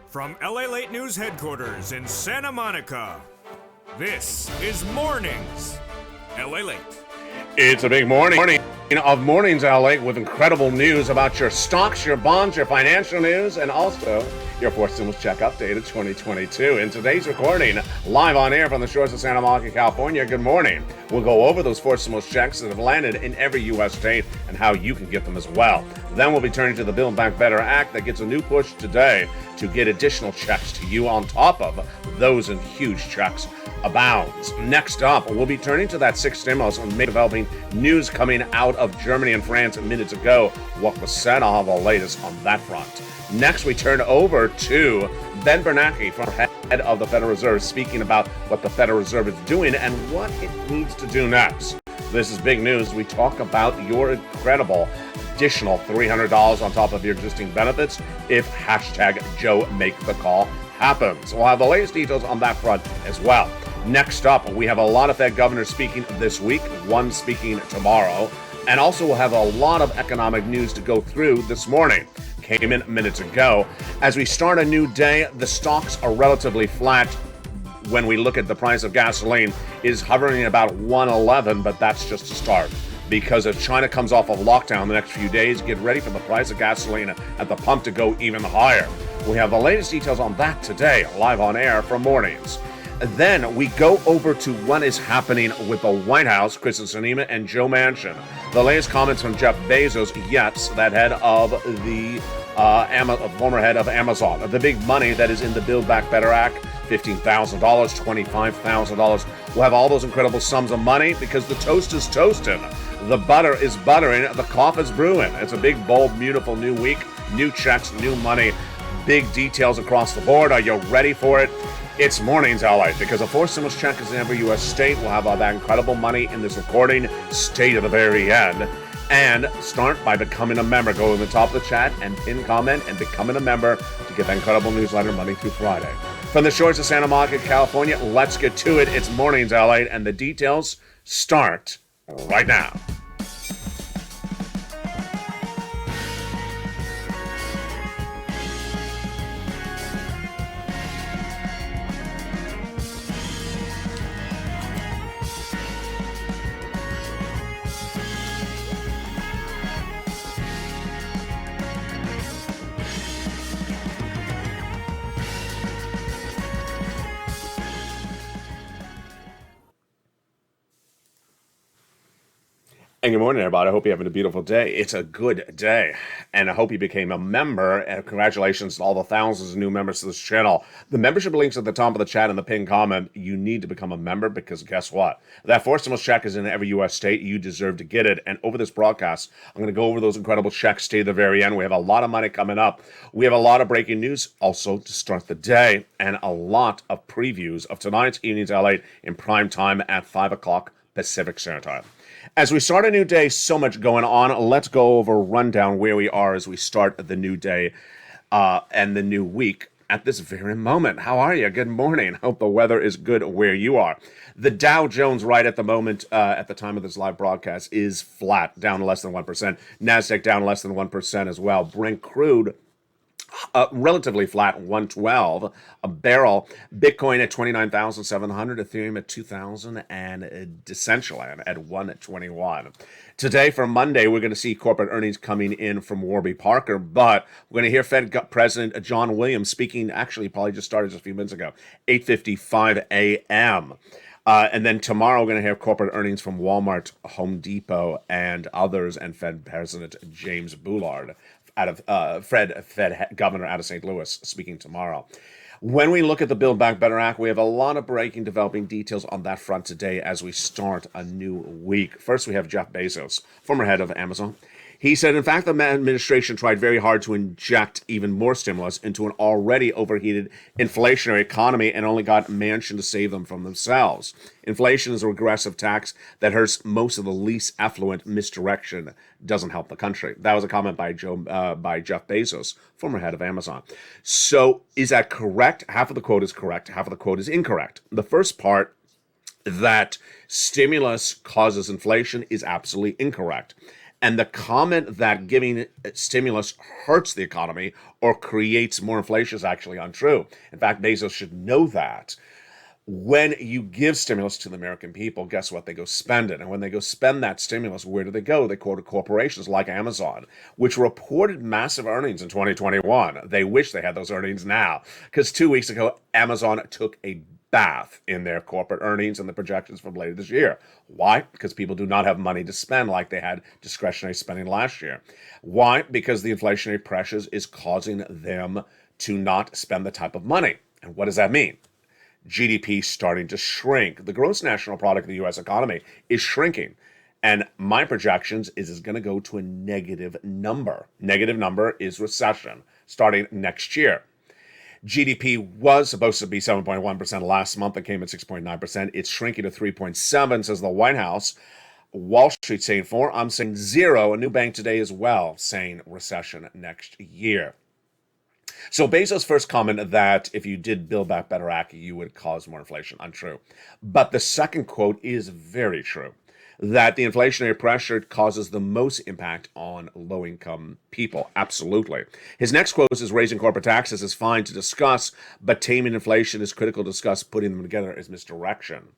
From LALATE News headquarters in Santa Monica, this is Mornings LALATE. It's a big morning of Mornings LA with incredible news about your stocks, your bonds, your financial news, and also your fourth stimulus check update of 2022. In today's recording, live on air from the shores of Santa Monica, California, good morning. We'll go over those fourth stimulus checks that have landed in every U.S. state and how you can get them as well. Then we'll be turning to the Build Back Better Act that gets a new push today to get additional checks to you on top of those and huge checks abounds. Next up, we'll be turning to that sixth stimulus and developing news coming out of Germany and France minutes ago. What was said, I'll have the latest on that front. Next, we turn over to Ben Bernanke, head of the Federal Reserve, speaking about what the Federal Reserve is doing and what it needs to do next. This is big news. We talk about your incredible additional $300 on top of your existing benefits if hashtag Joe Make the Call happens. We'll have the latest details on that front as well. Next up, we have a lot of Fed governors speaking this week, one speaking tomorrow, and also we'll have a lot of economic news to go through this morning. Came in minutes ago. As we start a new day, the stocks are relatively flat. When we look at the price of gasoline, is hovering about 111, but that's just a start. Because if China comes off of lockdown the next few days, get ready for the price of gasoline at the pump to go even higher. We have the latest details on that today, live on air from Mornings. Then we go over to what is happening with the White House, Kristen Sinema and Joe Manchin. The latest comments from Jeff Bezos, yes, that head of the former head of Amazon. The big money that is in the Build Back Better Act, $15,000, $25,000. We'll have all those incredible sums of money because the toast is toasting. The butter is buttering. The coffee is brewing. It's a big, bold, beautiful new week. New checks, new money, big details across the board. Are you ready for it? It's Mornings LA because a fourth stimulus check is in every U.S. state. We'll have all that incredible money in this recording. Stay to the very end. And start by becoming a member. Go to the top of the chat and pin comment and becoming a member to get that incredible newsletter Monday through Friday. From the shores of Santa Monica, California, let's get to it. It's Mornings LA and the details start right now. And good morning, everybody. I hope you're having a beautiful day. It's a good day. And I hope you became a member. And congratulations to all the thousands of new members to this channel. The membership links at the top of the chat and the pinned comment. You need to become a member because guess what? That fourth stimulus check is in every U.S. state. You deserve to get it. And over this broadcast, I'm going to go over those incredible checks. Stay to the very end. We have a lot of money coming up. We have a lot of breaking news also to start the day. And a lot of previews of tonight's Evenings LA in prime time at 5 o'clock Pacific Standard Time. As we start a new day, so much going on. Let's go over a rundown where we are as we start the new day and the new week at this very moment. How are you? Good morning. Hope the weather is good where you are. The Dow Jones right at the moment, at the time of this live broadcast, is flat, down less than 1%. NASDAQ down less than 1% as well. Brent crude relatively flat, 112 a barrel. Bitcoin at 29,700, Ethereum at 2,000, and Decentraland at 121. Today, for Monday, we're going to see corporate earnings coming in from Warby Parker, but we're going to hear Fed President John Williams speaking, actually probably just started just a few minutes ago, 8:55 a.m. And then tomorrow, we're going to hear corporate earnings from Walmart, Home Depot, and others, and Fed President James Bullard out of Fed governor out of St. Louis speaking tomorrow. When we look at the Build Back Better Act, we have a lot of breaking, developing details on that front today as we start a new week. First, we have Jeff Bezos, former head of Amazon. He said, in fact, the administration tried very hard to inject even more stimulus into an already overheated inflationary economy and only got Manchin to save them from themselves. Inflation is a regressive tax that hurts most of the least affluent. Misdirection doesn't help the country. That was a comment by Jeff Bezos, former head of Amazon. So is that correct? Half of the quote is correct. Half of the quote is incorrect. The first part, that stimulus causes inflation, is absolutely incorrect. And the comment that giving stimulus hurts the economy or creates more inflation is actually untrue. In fact, Bezos should know that. When you give stimulus to the American people, guess what? They go spend it. And when they go spend that stimulus, where do they go? They go to corporations like Amazon, which reported massive earnings in 2021. They wish they had those earnings now, because 2 weeks ago, Amazon took a bath in their corporate earnings and the projections from later this year. Why? Because people do not have money to spend like they had discretionary spending last year. Why? Because the inflationary pressures is causing them to not spend the type of money. And what does that mean? GDP starting to shrink. The gross national product of the U.S. economy is shrinking. And my projections is it's going to go to a negative number. Negative number is recession starting next year. GDP was supposed to be 7.1% last month. It came at 6.9%. It's shrinking to 3.7%, says the White House. Wall Street saying 4. I'm saying 0. A new bank today as well saying recession next year. So Bezos' first comment that if you did Build Back Better Act, you would cause more inflation, untrue. But the second quote is very true, that the inflationary pressure causes the most impact on low-income people. Absolutely. His next quote is raising corporate taxes is fine to discuss, but taming inflation is critical to discuss. Putting them together is misdirection.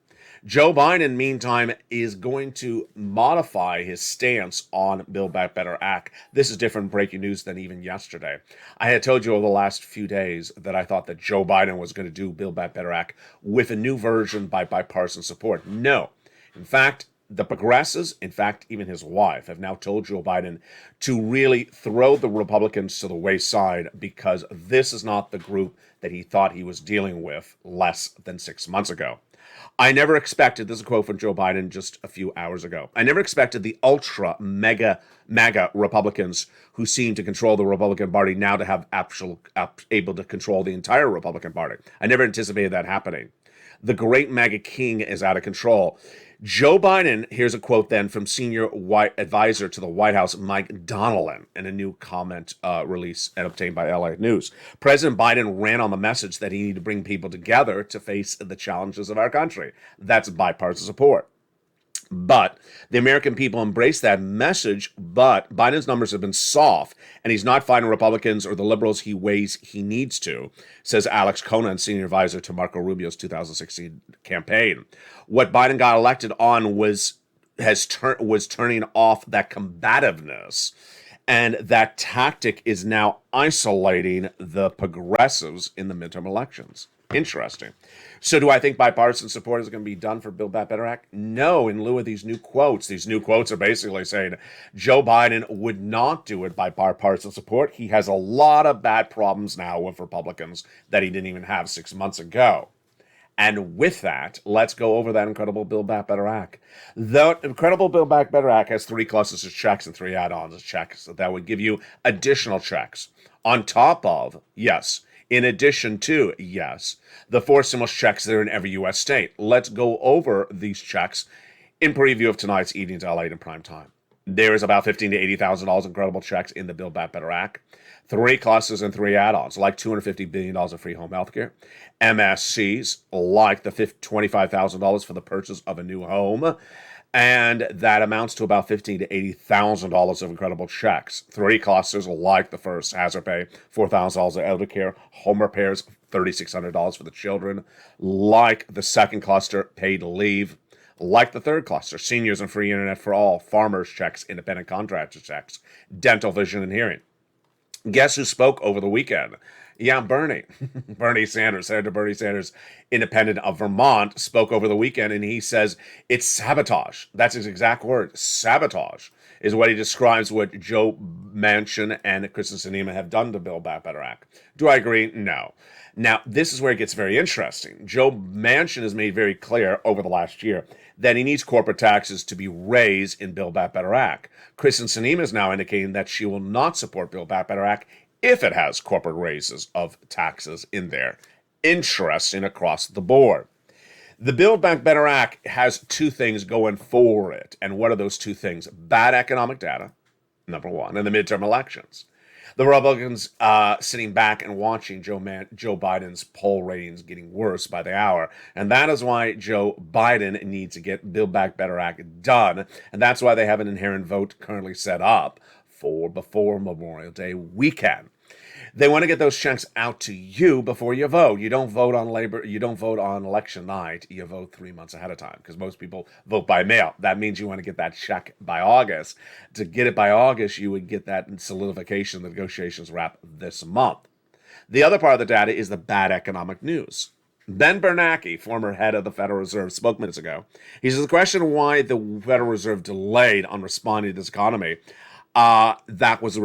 Joe Biden, meantime, is going to modify his stance on Build Back Better Act. This is different breaking news than even yesterday. I had told you over the last few days that I thought that Joe Biden was going to do Build Back Better Act with a new version by bipartisan support. No. In fact, the progressives, in fact, even his wife, have now told Joe Biden to really throw the Republicans to the wayside because this is not the group that he thought he was dealing with less than 6 months ago. I never expected, this is a quote from Joe Biden just a few hours ago, I never expected the MAGA Republicans who seem to control the Republican Party now to have able to control the entire Republican Party. I never anticipated that happening. The great MAGA king is out of control. Joe Biden, here's a quote then from senior advisor to the White House, Mike Donnellan, in a new comment release and obtained by LA News. President Biden ran on the message that he needed to bring people together to face the challenges of our country. That's bipartisan support. But the American people embrace that message, but Biden's numbers have been soft, and he's not fighting Republicans or the liberals he weighs he needs to, says Alex Conan, senior advisor to Marco Rubio's 2016 campaign. What Biden got elected on was turning off that combativeness, and that tactic is now isolating the progressives in the midterm elections. Interesting. So do I think bipartisan support is going to be done for Build Back Better Act? No, in lieu of these new quotes. These new quotes are basically saying Joe Biden would not do it by bipartisan support. He has a lot of bad problems now with Republicans that he didn't even have 6 months ago. And with that, let's go over that incredible Build Back Better Act. The incredible Build Back Better Act has 3 clusters of checks and 3 add-ons of checks. So that would give you additional checks on top of, yes, in addition to, yes, the 4 stimulus checks that are in every U.S. state. Let's go over these checks in preview of tonight's Evenings LALATE in prime time. There is about $15,000 to $80,000 incredible checks in the Build Back Better Act. 3 clusters and 3 add-ons, like $250 billion of free home health care. MSCs, like the $25,000 for the purchase of a new home. And that amounts to about $15,000 to $80,000 of incredible checks. 3 clusters like the first, hazard pay, $4,000 of elder care, home repairs, $3,600 for the children. Like the second cluster, paid leave. Like the third cluster, seniors and free internet for all, farmers checks, independent contractor checks, dental, vision, and hearing. Guess who spoke over the weekend? Yeah, Bernie. Bernie Sanders, Senator Bernie Sanders, independent of Vermont, spoke over the weekend, and he says it's sabotage. That's his exact word. Sabotage is what he describes what Joe Manchin and Kristen Sinema have done to Build Back Better Act. Do I agree? No. Now, this is where it gets very interesting. Joe Manchin has made very clear over the last year that he needs corporate taxes to be raised in Build Back Better Act. Kristen Sinema is now indicating that she will not support Build Back Better Act if it has corporate raises of taxes in there. Interesting across the board. The Build Back Better Act has 2 things going for it. And what are those 2 things? Bad economic data, number 1, and the midterm elections. The Republicans sitting back and watching Joe Biden's poll ratings getting worse by the hour. And that is why Joe Biden needs to get Build Back Better Act done. And that's why they have an inherent vote currently set up for before Memorial Day weekend. They want to get those checks out to you before you vote. You don't vote on election night. You vote 3 months ahead of time because most people vote by mail. That means you want to get that check by August. To get it by August, you would get that solidification, the negotiations wrap this month. The other part of the data is the bad economic news. Ben Bernanke, former head of the Federal Reserve, spoke minutes ago. He says the question why the Federal Reserve delayed on responding to this economy, that was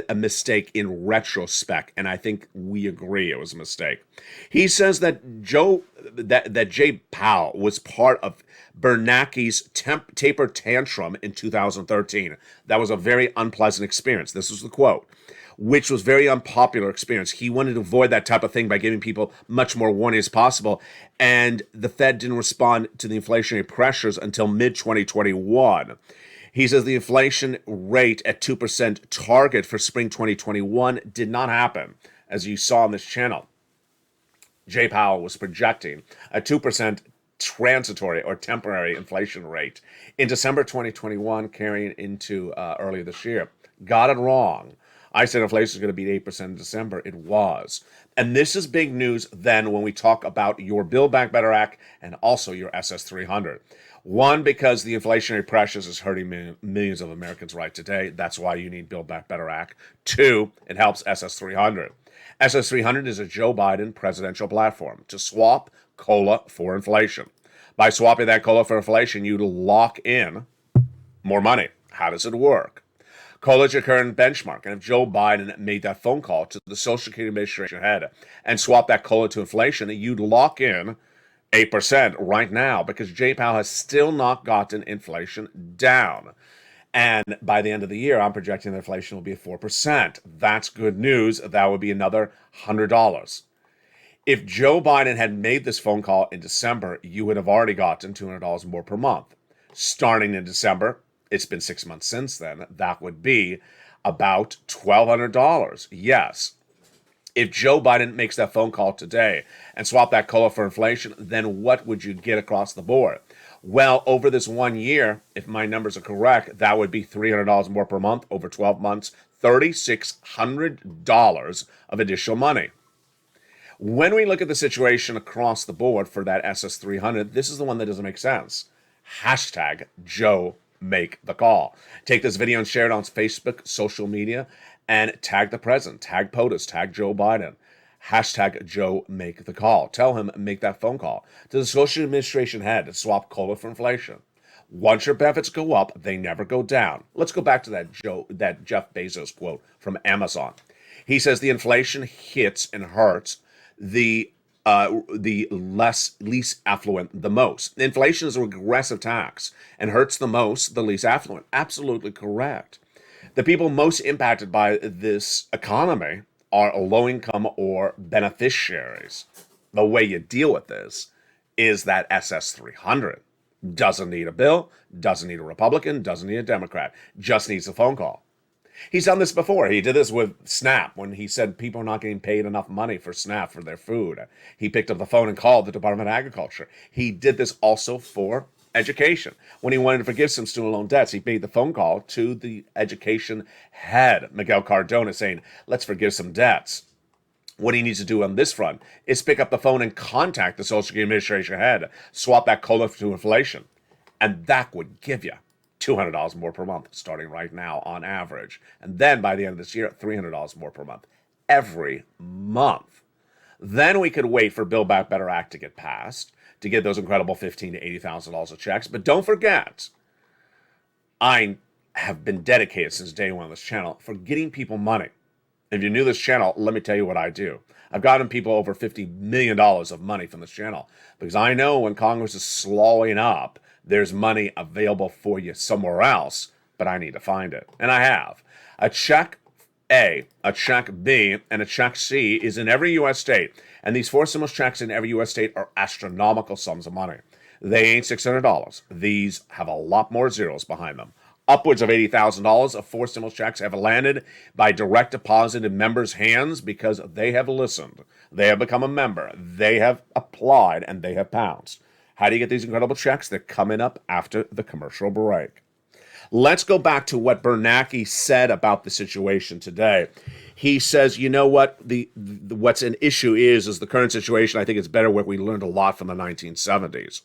a mistake in retrospect, and I think we agree it was a mistake. He says that Jay Powell was part of Bernanke's taper tantrum in 2013. That was a very unpleasant experience. This was the quote, which was very unpopular experience. He wanted to avoid that type of thing by giving people much more warning as possible, and the Fed didn't respond to the inflationary pressures until mid-2021. He says the inflation rate at 2% target for spring 2021 did not happen, as you saw on this channel. Jay Powell was projecting a 2% transitory or temporary inflation rate in December 2021, carrying into earlier this year. Got it wrong. I said inflation is going to be 8% in December. It was. And this is big news then when we talk about your Build Back Better Act and also your SS300. One, because the inflationary pressures is hurting millions of Americans right today. That's why you need Build Back Better Act. Two, it helps SS300. SS300 is a Joe Biden presidential platform to swap COLA for inflation. By swapping that COLA for inflation, you lock in more money. How does it work? COLA is your current benchmark, and if Joe Biden made that phone call to the Social Security Administration head and swap that COLA to inflation, you'd lock in 8% right now because Jay Powell has still not gotten inflation down. And by the end of the year, I'm projecting that inflation will be at 4%. That's good news. That would be another $100. If Joe Biden had made this phone call in December, you would have already gotten $200 more per month. Starting in December, it's been 6 months since then, that would be about $1,200. Yes. If Joe Biden makes that phone call today and swap that COLA for inflation, then what would you get across the board? Well, over this 1 year, if my numbers are correct, that would be $300 more per month over 12 months, $3,600 of additional money. When we look at the situation across the board for that SS300, this is the one that doesn't make sense. Hashtag Joe Make the Call. Take this video and share it on Facebook, social media, and tag the president, tag POTUS, tag Joe Biden. Hashtag Joe Make the Call. Tell him make that phone call to the Social Administration head to swap COLA for inflation. Once your benefits go up, they never go down. Let's go back to that Jeff Bezos quote from Amazon. He says the inflation hits and hurts the least affluent the most. Inflation is a regressive tax and hurts the most the least affluent. Absolutely correct. The people most impacted by this economy are low income or beneficiaries. The way you deal with this is that SS300. Doesn't need a bill, doesn't need a Republican, doesn't need a Democrat, just needs a phone call. He's done this before. He did this with SNAP when he said people are not getting paid enough money for SNAP for their food. He picked up the phone and called the Department of Agriculture. He did this also for education. When he wanted to forgive some student loan debts, he made the phone call to the education head, Miguel Cardona, saying, let's forgive some debts. What he needs to do on this front is pick up the phone and contact the Social Security Administration head, swap that COLA to inflation, and that would give you $200 more per month, starting right now on average. And then by the end of this year, $300 more per month every month. Then we could wait for Build Back Better Act to get passed to get those incredible $15,000 to $80,000 of checks. But don't forget, I have been dedicated since day one on this channel for getting people money. If you're new to this channel, let me tell you what I do. I've gotten people over $50 million of money from this channel because I know when Congress is slowing up, there's money available for you somewhere else, but I need to find it. And I have. A check A, a check B, and a check C is in every U.S. state. And these four stimulus checks in every U.S. state are astronomical sums of money. They ain't $600. These have a lot more zeros behind them. Upwards of $80,000 of 4 stimulus checks have landed by direct deposit in members' hands because they have listened. They have become a member. They have applied, and they have pounced. How do you get these incredible checks? They're coming up after the commercial break. Let's go back to what Bernanke said about the situation today. He says, you know what, what's an issue is the current situation. I think it's better where we learned a lot from the 1970s.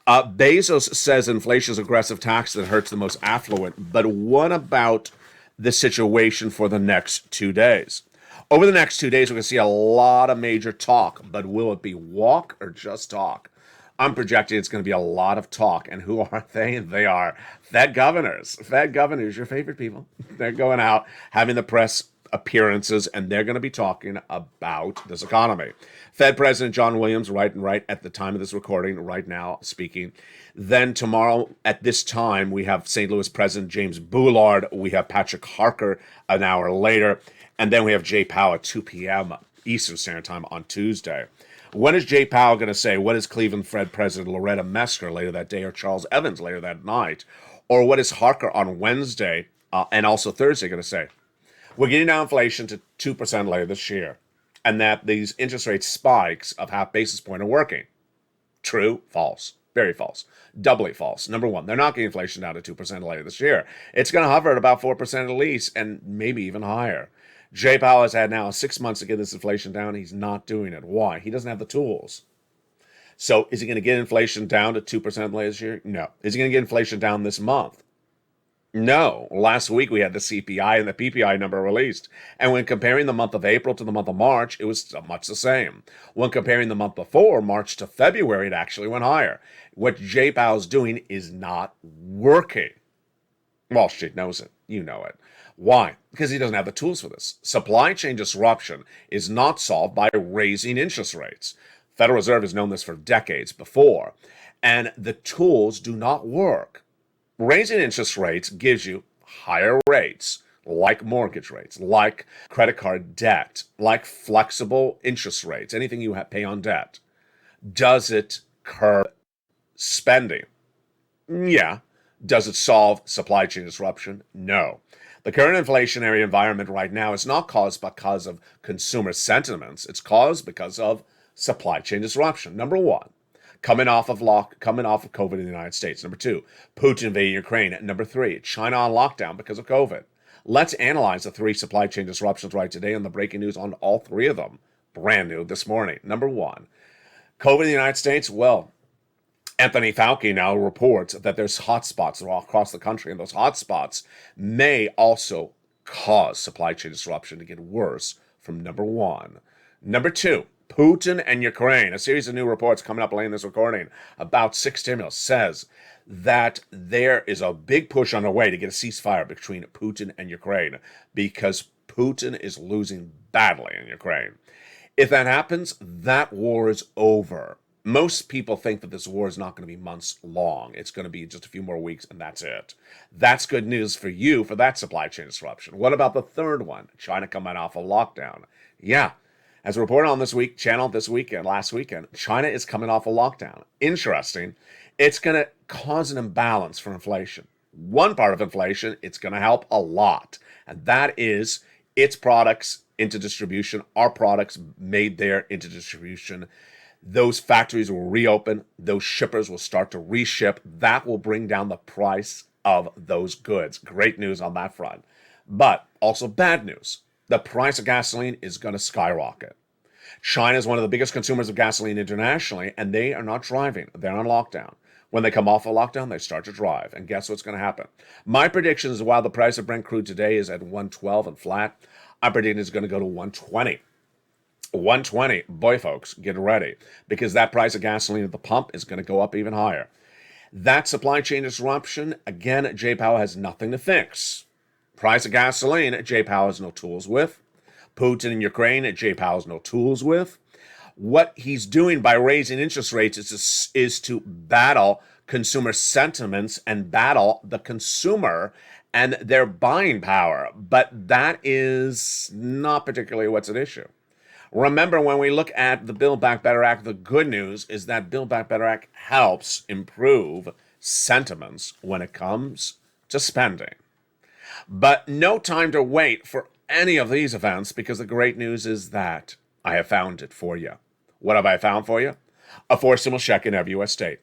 Bezos says inflation is aggressive tax that hurts the most affluent. But what about the situation for the next 2 days? Over the next 2 days, we're going to see a lot of major talk. But will it be walk or just talk? I'm projecting it's going to be a lot of talk. And who are they? They are Fed governors. Fed governors, your favorite people. They're going out, having the press appearances, and they're going to be talking about this economy. Fed President John Williams, right at the time of this recording, right now speaking. Then tomorrow at this time, we have St. Louis President James Bullard. We have Patrick Harker an hour later. And then we have Jay Powell at 2 p.m. Eastern Standard Time on Tuesday. When is Jay Powell going to say? What is Cleveland Fed President Loretta Mesker later that day, or Charles Evans later that night? Or what is Harker on Wednesday and also Thursday going to say? We're getting down inflation to 2% later this year, and that these interest rate spikes of half basis point are working. True, false, very false, doubly false. Number one, they're not getting inflation down to 2% later this year. It's going to hover at about 4% at least, and maybe even higher. Jay Powell has had now 6 months to get this inflation down. He's not doing it. Why? He doesn't have the tools. So is he going to get inflation down to 2% later this year? No. Is he going to get inflation down this month? No. Last week we had the CPI and the PPI number released. And when comparing the month of April to the month of March, it was much the same. When comparing the month before, March to February, it actually went higher. What Jay Powell's doing is not working. Wall Street knows it. You know it. Why? Because he doesn't have the tools for this. Supply chain disruption is not solved by raising interest rates. Federal Reserve has known this for decades before. And the tools do not work. Raising interest rates gives you higher rates, like mortgage rates, like credit card debt, like flexible interest rates, anything you pay on debt. Does it curb spending? Yeah. Does it solve supply chain disruption? No. The current inflationary environment right now is not caused because of consumer sentiments. It's caused because of supply chain disruption. Number one, coming off of COVID in the United States. Number two, Putin invading Ukraine. Number three, China on lockdown because of COVID. Let's analyze the 3 supply chain disruptions right today and the breaking news on all 3 of them. Brand new this morning. Number one, COVID in the United States. Well, Anthony Fauci now reports that there's hotspots all across the country, and those hotspots may also cause supply chain disruption to get worse from number one. Number two, Putin and Ukraine. A series of new reports coming up late in this recording about 6 stimulus says that there is a big push on the way to get a ceasefire between Putin and Ukraine because Putin is losing badly in Ukraine. If that happens, that war is over. Most people think that this war is not going to be months long. It's going to be just a few more weeks, and that's it. That's good news for you for that supply chain disruption. What about the third one? China coming off a lockdown. Yeah. As reported on this weekend, last weekend, China is coming off a lockdown. Interesting. It's going to cause an imbalance for inflation. One part of inflation, it's going to help a lot, and that is its products into distribution, our products made there into distribution. Those factories will reopen. Those shippers will start to reship. That will bring down the price of those goods. Great news on that front. But also bad news. The price of gasoline is going to skyrocket. China is one of the biggest consumers of gasoline internationally, and they are not driving. They're on lockdown. When they come off a lockdown, they start to drive. And guess what's going to happen? My prediction is while the price of Brent crude today is at 112 and flat, I'm predicting it's going to go to 120. 120, boy folks, get ready, because that price of gasoline at the pump is going to go up even higher. That supply chain disruption, again, Jay Powell has nothing to fix. Price of gasoline, Jay Powell has no tools with. Putin in Ukraine, Jay Powell has no tools with. What he's doing by raising interest rates is to battle consumer sentiments and battle the consumer and their buying power. But that is not particularly what's at issue. Remember, when we look at the Build Back Better Act, the good news is that Build Back Better Act helps improve sentiments when it comes to spending. But no time to wait for any of these events, because the great news is that I have found it for you. What have I found for you? A forced stimulus check in every U.S. state.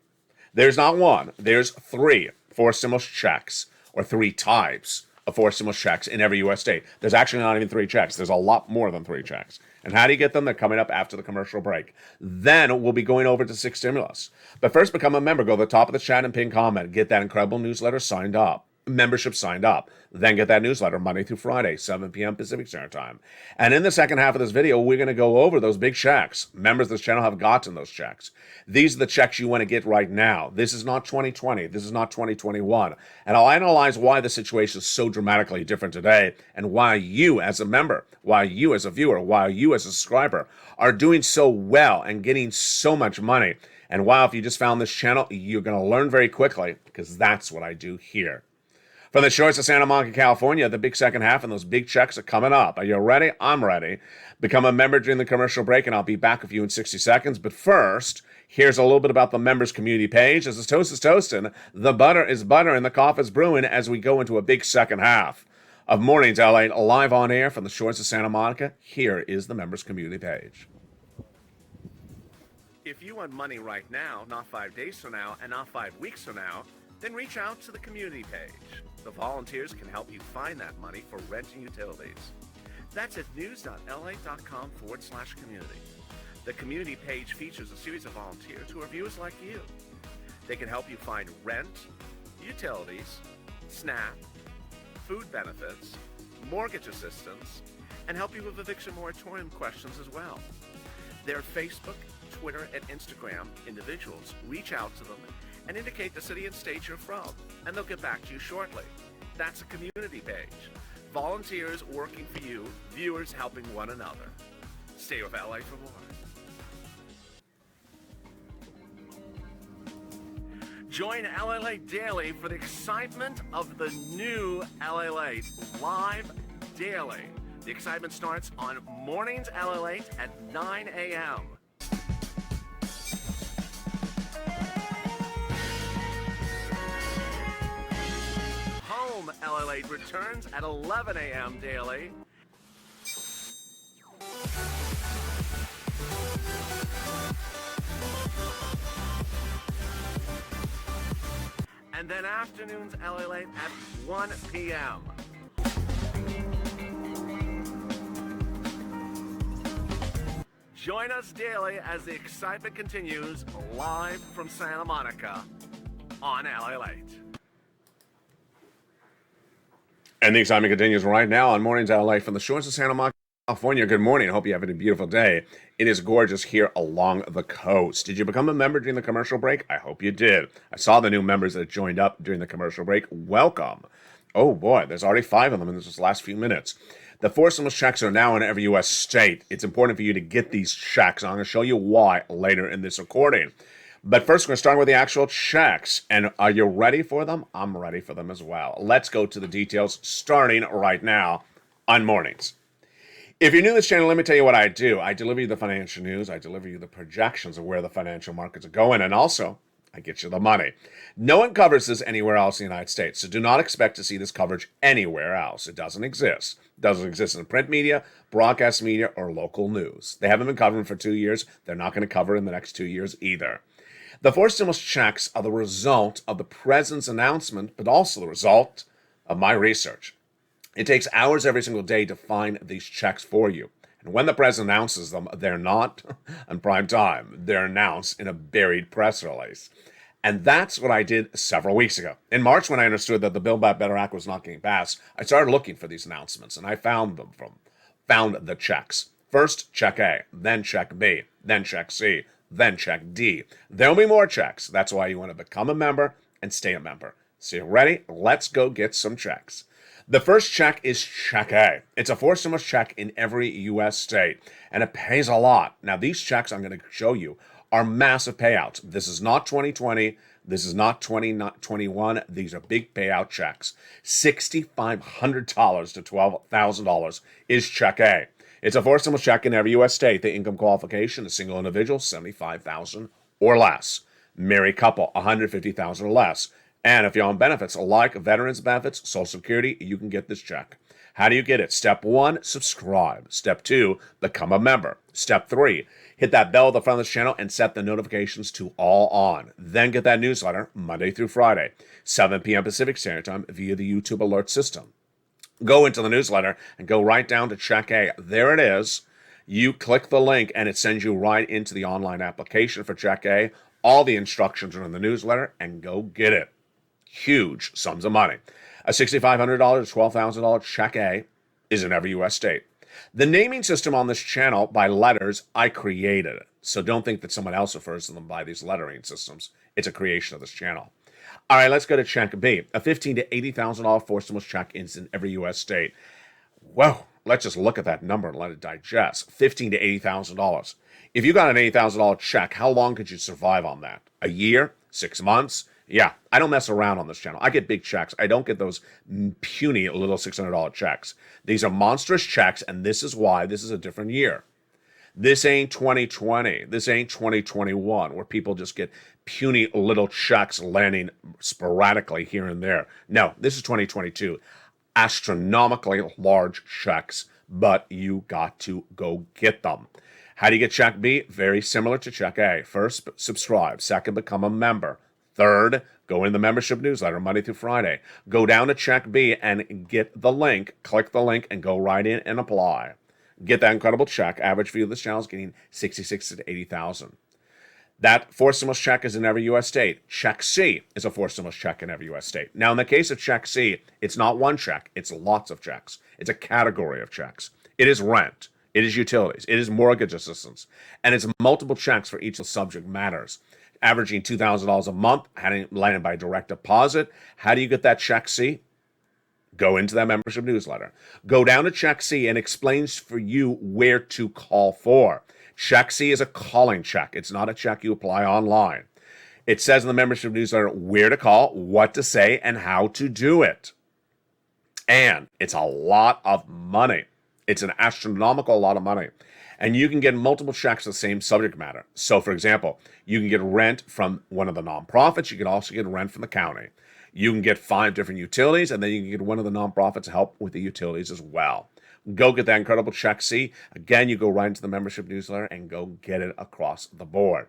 There's not one, there's 3 forced stimulus checks, or 3 types of forced stimulus checks in every U.S. state. There's actually not even 3 checks. There's a lot more than 3 checks. And how do you get them? They're coming up after the commercial break. Then we'll be going over to 6 stimulus. But first, become a member. Go to the top of the chat and pin comment. Get that incredible newsletter signed up. Membership signed up. Then get that newsletter Monday through Friday, 7 p.m. Pacific Standard Time. And in the second half of this video, we're going to go over those big checks. Members of this channel have gotten those checks. These are the checks you want to get right now. This is not 2020. This is not 2021. And I'll analyze why the situation is so dramatically different today, and why you as a member, why you as a viewer, why you as a subscriber are doing so well and getting so much money. And why, if you just found this channel, you're going to learn very quickly, because that's what I do here. From the shores of Santa Monica, California, the big second half and those big checks are coming up. Are you ready? I'm ready. Become a member during the commercial break, and I'll be back with you in 60 seconds. But first, here's a little bit about the members community page. As the toast is toasting, the butter is butter, and the coffee is brewing as we go into a big second half of Mornings LA, live on air from the shores of Santa Monica. Here is the members community page. If you want money right now, not 5 days from now, and not 5 weeks from now, then reach out to the community page. The volunteers can help you find that money for rent and utilities. That's at news.la.com/community. The community page features a series of volunteers who are viewers like you. They can help you find rent, utilities, SNAP, food benefits, mortgage assistance, and help you with eviction moratorium questions as well. Their Facebook, Twitter, and Instagram individuals reach out to them and indicate the city and state you're from, and they'll get back to you shortly. That's a community page. Volunteers working for you, viewers helping one another. Stay with LA for more. Join LALATE daily for the excitement of the new LALATE live daily. The excitement starts on Mornings LALATE at 9 a.m. Home LALATE returns at 11 a.m. daily. And then afternoons LALATE at 1 p.m. Join us daily as the excitement continues live from Santa Monica on LALATE. And the excitement continues right now on Mornings LA from the shores of Santa Monica, California. Good morning. I hope you're having a beautiful day. It is gorgeous here along the coast. Did you become a member during the commercial break? I hope you did. I saw the new members that joined up during the commercial break. Welcome. Oh boy, there's already 5 of them in this last few minutes. The forced stimulus checks are now in every U.S. state. It's important for you to get these checks. I'm going to show you why later in this recording. But first, we're going to start with the actual checks. And are you ready for them? I'm ready for them as well. Let's go to the details starting right now on Mornings. If you're new to this channel, let me tell you what I do. I deliver you the financial news. I deliver you the projections of where the financial markets are going. And also, I get you the money. No one covers this anywhere else in the United States. So do not expect to see this coverage anywhere else. It doesn't exist. It doesn't exist in print media, broadcast media, or local news. They haven't been covering for 2 years. They're not going to cover in the next 2 years either. The forced stimulus checks are the result of the president's announcement, but also the result of my research. It takes hours every single day to find these checks for you. And when the president announces them, they're not on prime time. They're announced in a buried press release. And that's what I did several weeks ago. In March, when I understood that the Build Back Better Act was not getting passed, I started looking for these announcements, and I found the checks. First, check A, then check B, then check C, then check D. There'll be more checks. That's why you want to become a member and stay a member. So you ready? Let's go get some checks. The first check is check A. It's a forced stimulus check in every U.S. state, and it pays a lot. Now, these checks I'm going to show you are massive payouts. This is not 2020. This is not 2021. These are big payout checks. $6,500 to $12,000 is check A. It's a forced stimulus check in every U.S. state. The income qualification, a single individual, $75,000 or less. Married couple, $150,000 or less. And if you're on benefits like veterans benefits, Social Security, you can get this check. How do you get it? Step 1, subscribe. Step 2, become a member. Step 3, hit that bell at the front of this channel and set the notifications to all on. Then get that newsletter Monday through Friday, 7 p.m. Pacific Standard Time via the YouTube alert system. Go into the newsletter and go right down to Check A. There it is. You click the link and it sends you right into the online application for Check A. All the instructions are in the newsletter and go get it. Huge sums of money. A $6,500 to $12,000 Check A is in every U.S. state. The naming system on this channel by letters, I created it. So don't think that someone else refers to them by these lettering systems. It's a creation of this channel. All right, let's go to Check B. A $15,000 to $80,000 forced stimulus check is in every U.S. state. Whoa, let's just look at that number and let it digest. $15,000 to $80,000. If you got an $80,000 check, how long could you survive on that? A year? 6 months? Yeah, I don't mess around on this channel. I get big checks. I don't get those puny little $600 checks. These are monstrous checks, and this is why this is a different year. This ain't 2020. This ain't 2021, where people just get puny little checks landing sporadically here and there. No, this is 2022. Astronomically large checks, but you got to go get them. How do you get Check B? Very similar to Check A. First, subscribe. Second, become a member. Third, go in the membership newsletter Monday through Friday. Go down to Check B and get the link. Click the link and go right in and apply. Get that incredible check. Average view of this channel is getting 66 to 80,000. That forced stimulus check is in every U.S. state. Check C is a forced stimulus check in every U.S. state. Now, in the case of Check C, it's not one check. It's lots of checks. It's a category of checks. It is rent. It is utilities. It is mortgage assistance. And it's multiple checks for each of the subject matters. Averaging $2,000 a month, landed by direct deposit. How do you get that Check C? Go into that membership newsletter. Go down to Check C and explains for you where to call for. Check C is a calling check. It's not a check you apply online. It says in the membership newsletter where to call, what to say, and how to do it. And it's a lot of money. It's an astronomical lot of money. And you can get multiple checks of the same subject matter. So, for example, you can get rent from one of the nonprofits. You can also get rent from the county. You can get 5 different utilities, and then you can get one of the nonprofits to help with the utilities as well. Go get that incredible Check C. Again, you go right into the membership newsletter and go get it across the board.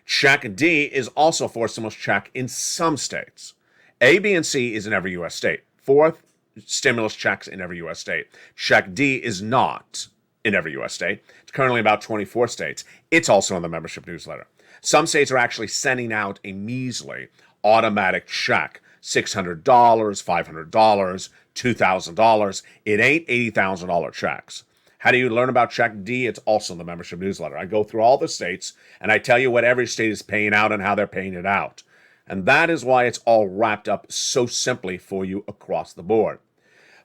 Check D is also a forced stimulus check in some states. A, B, and C is in every U.S. state. Fourth, stimulus checks in every U.S. state. Check D is not in every U.S. state. It's currently about 24 states. It's also in the membership newsletter. Some states are actually sending out a measly automatic check, $600, $500, $2,000. It ain't $80,000 checks. How do you learn about Check D? It's also in the membership newsletter. I go through all the states, and I tell you what every state is paying out and how they're paying it out. And that is why it's all wrapped up so simply for you across the board.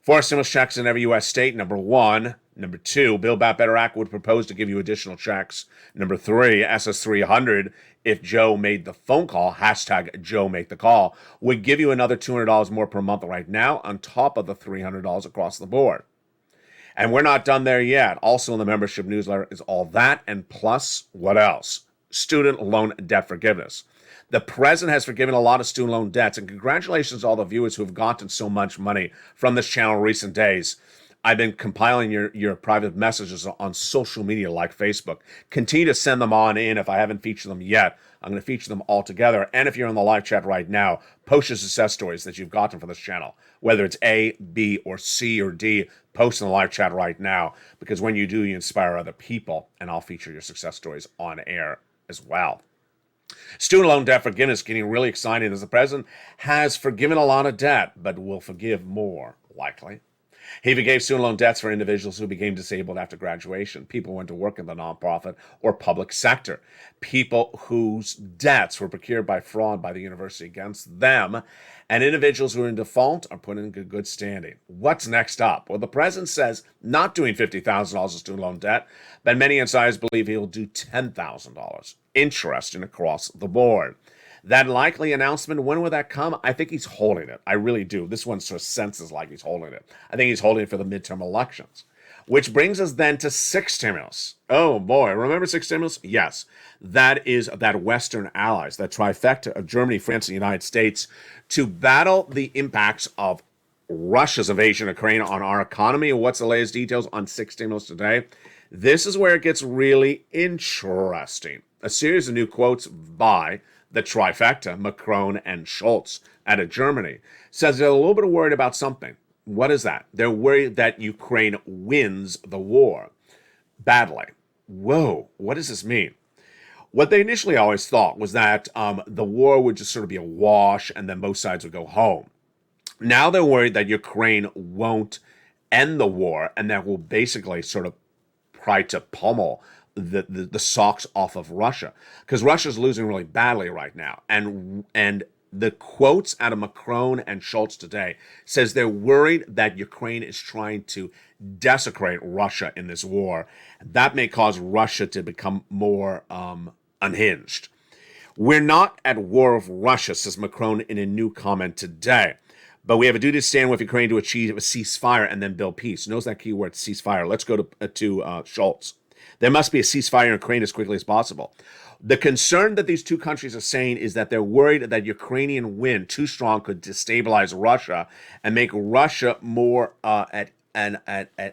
Forced stimulus checks in every U.S. state, number 1. Number 2, Build Back Better Act would propose to give you additional checks. Number 3, SS300, if Joe made the phone call, hashtag Joe make the call, would give you another $200 more per month right now on top of the $300 across the board. And we're not done there yet. Also in the membership newsletter is all that and plus what else? Student loan debt forgiveness. The president has forgiven a lot of student loan debts, and congratulations to all the viewers who have gotten so much money from this channel in recent days. I've been compiling your private messages on social media like Facebook. Continue to send them on in. If I haven't featured them yet, I'm going to feature them all together. And if you're in the live chat right now, post your success stories that you've gotten from this channel. Whether it's A, B, or C, or D, post in the live chat right now. Because when you do, you inspire other people, and I'll feature your success stories on air as well. Student loan debt forgiveness getting really exciting as the president has forgiven a lot of debt, but will forgive more, likely. He forgave student loan debts for individuals who became disabled after graduation, people who went to work in the nonprofit or public sector, people whose debts were procured by fraud by the university against them, and individuals who are in default are put in good standing. What's next up? Well, the president says not doing $50,000 of student loan debt, but many insiders believe he'll do $10,000. Interesting across the board. That likely announcement, when will that come? I think he's holding it. I really do. This one sort of senses like he's holding it. I think he's holding it for the midterm elections. which brings us then to sixth stimulus. Oh boy, remember sixth stimulus? Yes, that is that Western allies, that trifecta of Germany, France, and the United States to battle the impacts of Russia's invasion of Ukraine on our economy. And what's the latest details on sixth stimulus today? This is where it gets really interesting. A series of new quotes by the trifecta, Macron and Scholz out of Germany, says they're a little bit worried about something. What is that? They're worried that Ukraine wins the war badly. Whoa, what does this mean? What they initially always thought was that the war would just sort of be a wash and then both sides would go home. Now they're worried that Ukraine won't end the war and that will basically sort of try to pummel the socks off of Russia, because Russia's losing really badly right now. And the quotes out of Macron and Scholz today says they're worried that Ukraine is trying to desecrate Russia in this war. That may cause Russia to become more unhinged. We're not at war with Russia, says Macron in a new comment today. But we have a duty to stand with Ukraine to achieve a ceasefire and then build peace. Notice that key word, ceasefire. Let's go to Scholz. There must be a ceasefire in Ukraine as quickly as possible. The concern that these two countries are saying is that they're worried that Ukrainian wind too strong could destabilize Russia and make Russia more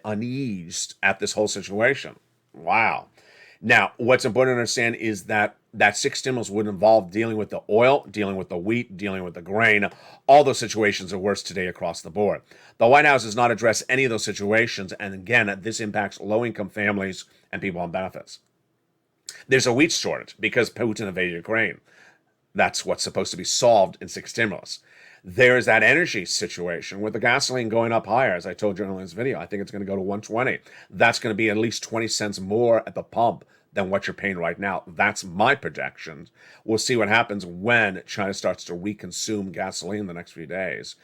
uneased at this whole situation. Wow. Now, what's important to understand is that sixth stimulus would involve dealing with the oil, dealing with the wheat, dealing with the grain. All those situations are worse today across the board. The White House does not address any of those situations, and again, this impacts low-income families and people on benefits. There's a wheat shortage because Putin invaded Ukraine. That's what's supposed to be solved in sixth stimulus. There's that energy situation with the gasoline going up higher. As I told you in this video, I think it's going to go to 120. That's going to be at least 20 cents more at the pump than what you're paying right now. That's my projection. We'll see what happens when China starts to reconsume gasoline in the next few days.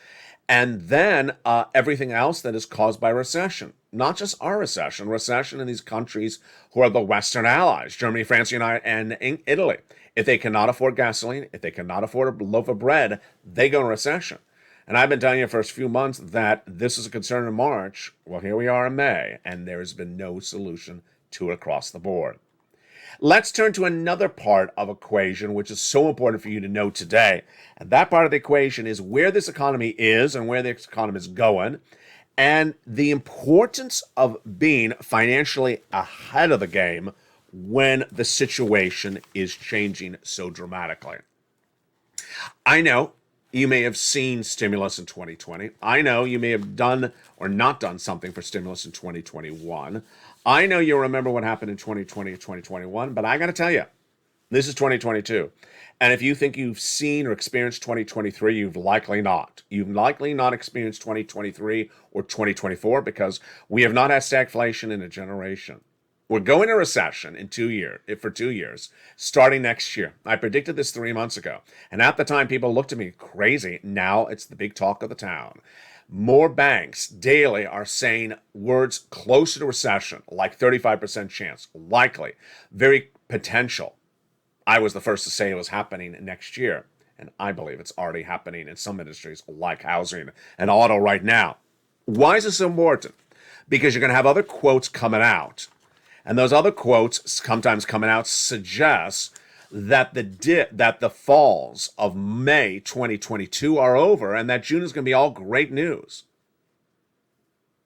And then everything else that is caused by recession. Not just our recession in these countries who are the Western allies, Germany, France, United, and Italy. If they cannot afford gasoline, if they cannot afford a loaf of bread, they go in recession. And I've been telling you for a few months that this is a concern in March. Well, here we are in May, and there has been no solution to it across the board. Let's turn to another part of equation, which is so important for you to know today. And that part of the equation is where this economy is and where this economy is going, and the importance of being financially ahead of the game when the situation is changing so dramatically. I know you may have seen stimulus in 2020. I know you may have done or not done something for stimulus in 2021. I know you remember what happened in 2020 or 2021, but I got to tell you, this is 2022. And if you think you've seen or experienced 2023, you've likely not. You've likely not experienced 2023 or 2024 because we have not had stagflation in a generation. We're going to recession for 2 years, starting next year. I predicted this 3 months ago. And at the time, people looked at me crazy. Now it's the big talk of the town. More banks daily are saying words closer to recession, like 35% chance, likely, very potential. I was the first to say it was happening next year. And I believe it's already happening in some industries like housing and auto right now. Why is this important? Because you're going to have other quotes coming out. And those other quotes sometimes coming out suggest that the falls of May 2022 are over and that June is going to be all great news.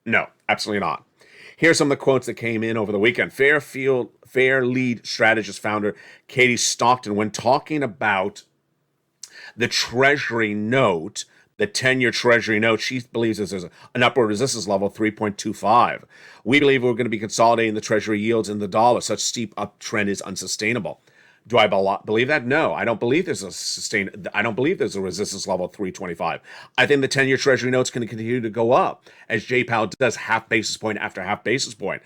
No, absolutely not. Here's some of the quotes that came in over the weekend. Fair Lead Strategist founder Katie Stockton, when talking about the Treasury note, the 10-year Treasury note, she believes there's an upward resistance level of 3.25. We believe we're going to be consolidating the Treasury yields in the dollar. Such steep uptrend is unsustainable. Do I believe that? No, I don't believe there's I don't believe there's a resistance level of 325. I think the 10-year Treasury note's going to continue to go up as Jay Powell does half basis point after half basis point.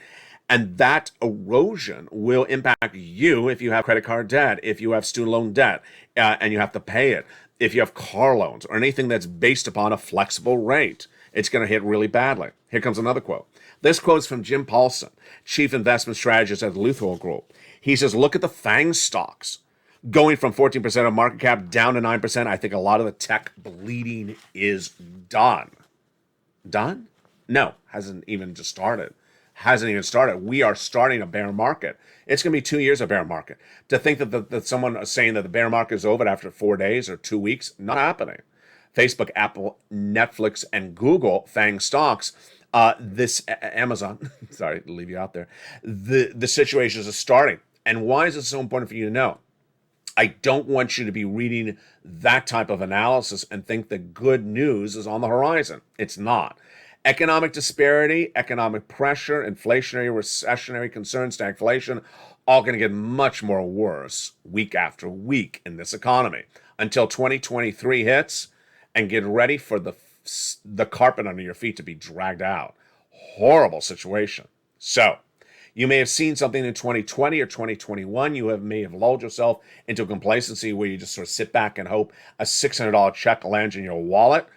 And that erosion will impact you if you have credit card debt, if you have student loan debt, and you have to pay it. If you have car loans or anything that's based upon a flexible rate, it's going to hit really badly. Here comes another quote. This quote is from Jim Paulson, Chief Investment Strategist at the Luthor Group. He says, look at the FANG stocks going from 14% of market cap down to 9%. I think a lot of the tech bleeding is done. Done? No, hasn't even just started. hasn't even started. We are starting a bear market. It's going to be 2 years of bear market. To think that someone is saying that the bear market is over after 4 days or 2 weeks, not happening. Facebook, Apple, Netflix, and Google, FANG stocks, Amazon, sorry to leave you out there, the situations are starting. And why is it so important for you to know? I don't want you to be reading that type of analysis and think that good news is on the horizon. It's not. Economic disparity, economic pressure, inflationary, recessionary concerns, stagflation, all going to get much more worse week after week in this economy until 2023 hits, and get ready for the carpet under your feet to be dragged out. Horrible situation. So, you may have seen something in 2020 or 2021. You may have lulled yourself into complacency where you just sort of sit back and hope a $600 check lands in your wallet.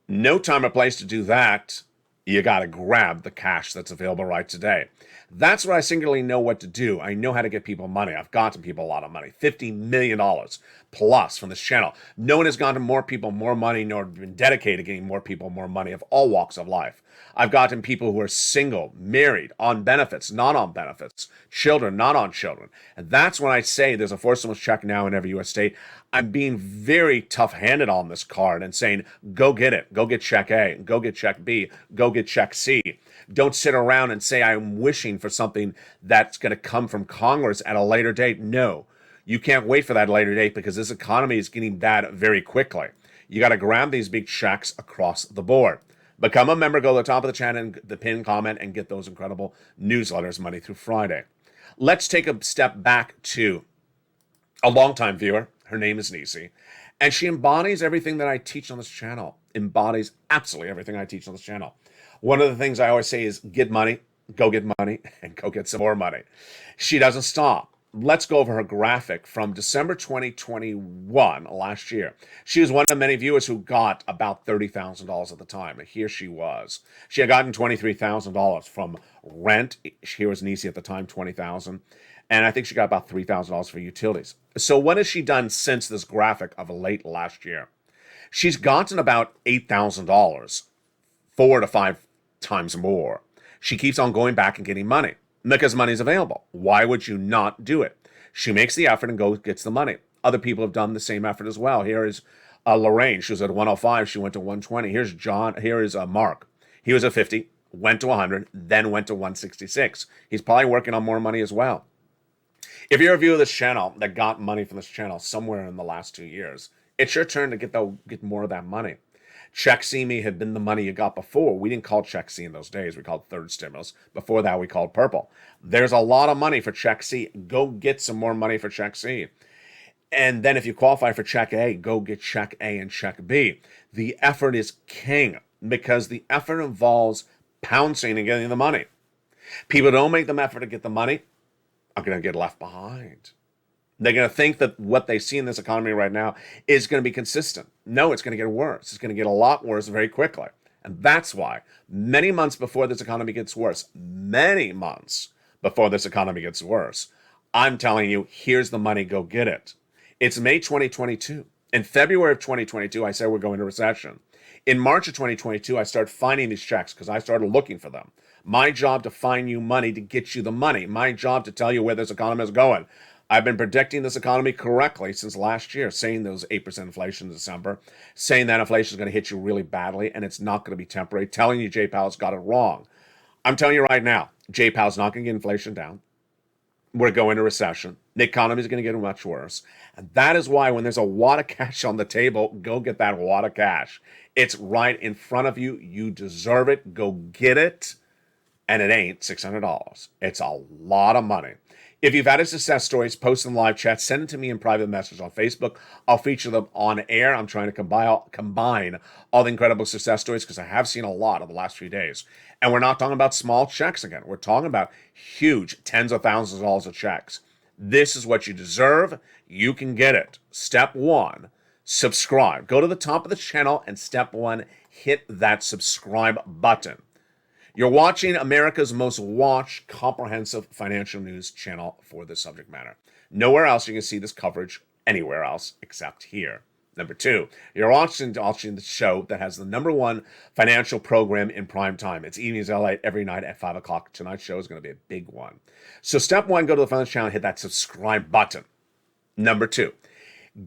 No time or place to do that. You got to grab the cash that's available right today. That's what I singularly know what to do. I know how to get people money. I've gotten people a lot of money, $50 million plus from this channel. No one has gotten more people more money, nor been dedicated to getting more people more money of all walks of life. I've gotten people who are single, married, on benefits, not on benefits, children, not on children. And that's when I say there's a forced stimulus check now in every U.S. state. I'm being very tough-handed on this card and saying, go get it. Go get check A. Go get check B. Go get check C. Don't sit around and say I'm wishing for something that's going to come from Congress at a later date. No, you can't wait for that later date because this economy is getting bad very quickly. You got to grab these big checks across the board. Become a member, go to the top of the channel, and the pinned comment, and get those incredible newsletters Monday through Friday. Let's take a step back to a longtime viewer. Her name is Nisi, and she embodies everything that I teach on this channel. Embodies absolutely everything I teach on this channel. One of the things I always say is get money, and go get some more money. She doesn't stop. Let's go over her graphic from December 2021, last year. She was one of many viewers who got about $30,000 at the time. And here she was. She had gotten $23,000 from rent. Here was Nisi at the time, $20,000. And I think she got about $3,000 for utilities. So what has she done since this graphic of late last year? She's gotten about $8,000, 4 to 5 times more. She keeps on going back and getting money because money's available. Why would you not do it? She makes the effort and gets the money. Other people have done the same effort as well. Here is Lorraine. She was at 105. She went to 120. Here's John. Here is Mark. He was at 50, went to 100, then went to 166. He's probably working on more money as well. If you're a viewer of this channel that got money from this channel somewhere in the last 2 years, it's your turn to get more of that money. Check C Me had been the money you got before. We didn't call Check C in those days. We called third stimulus. Before that, we called purple. There's a lot of money for Check C. Go get some more money for Check C. And then if you qualify for Check A, go get Check A and Check B. The effort is king because the effort involves pouncing and getting the money. People don't make the effort to get the money are going to get left behind. They're going to think that what they see in this economy right now is going to be consistent. No, it's going to get worse. It's going to get a lot worse very quickly. And that's why many months before this economy gets worse, I'm telling you, here's the money, go get it. It's May 2022. In February of 2022, I said we're going to recession. In March of 2022, I started finding these checks because I started looking for them. My job to find you money to get you the money. My job to tell you where this economy is going. I've been predicting this economy correctly since last year, saying there was 8% inflation in December, saying that inflation is going to hit you really badly and it's not going to be temporary, telling you Jay Powell's got it wrong. I'm telling you right now, Jay Powell's not going to get inflation down. We're going to recession. The economy is going to get much worse. And that is why when there's a wad of cash on the table, go get that wad of cash. It's right in front of you. You deserve it. Go get it. And it ain't $600. It's a lot of money. If you've had a success stories, post in live chat, send it to me in private message on Facebook. I'll feature them on air. I'm trying to combine all the incredible success stories because I have seen a lot of the last few days. And we're not talking about small checks again. We're talking about huge tens of thousands of dollars of checks. This is what you deserve. You can get it. Step 1, subscribe. Go to the top of the channel and step 1, hit that subscribe button. You're watching America's most watched comprehensive financial news channel for this subject matter. Nowhere else you can see this coverage anywhere else except here. Number 2, you're watching the show that has the number 1 financial program in prime time. It's Evenings LA every night at 5 o'clock. Tonight's show is going to be a big one. So step 1, go to the financial channel and hit that subscribe button. Number 2,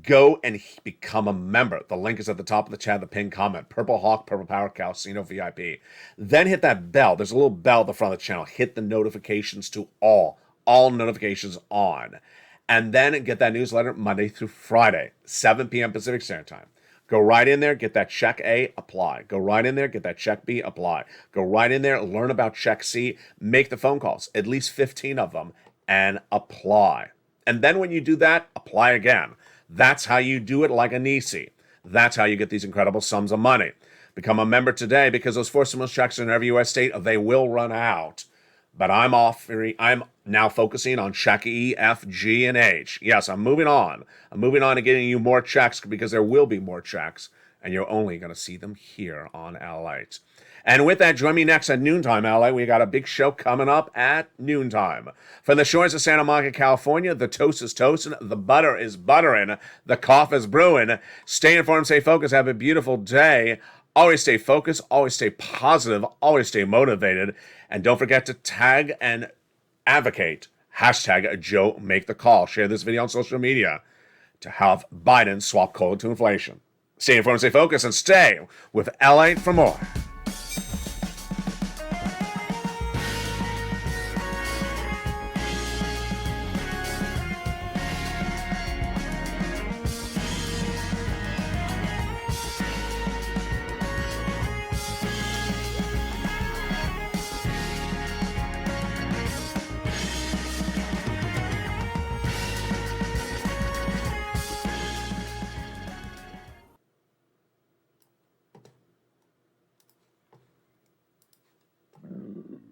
go and become a member. The link is at the top of the chat, the pinned comment. Purple Hawk, Purple Power Casino VIP. Then hit that bell. There's a little bell at the front of the channel. Hit the notifications to all notifications on. And then get that newsletter Monday through Friday, 7 p.m. Pacific Standard Time. Go right in there, get that check A, apply. Go right in there, get that check B, apply. Go right in there, learn about check C, make the phone calls, at least 15 of them, and apply. And then when you do that, apply again. That's how you do it like a Nisi. That's how you get these incredible sums of money. Become a member today because those 4 stimulus checks in every U.S. state, they will run out. But I'm now focusing on check E, F, G, and H. Yes, I'm moving on. I'm moving on to getting you more checks because there will be more checks, and you're only going to see them here on LALATE. And with that, join me next at noontime, LA. We got a big show coming up at noontime. From the shores of Santa Monica, California, the toast is toasting, the butter is buttering, the cough is brewing. Stay informed, stay focused, have a beautiful day. Always stay focused, always stay positive, always stay motivated. And don't forget to tag and advocate hashtag Joe Make the Call. Share this video on social media to have Biden swap coal to inflation. Stay informed, stay focused, and stay with LA for more.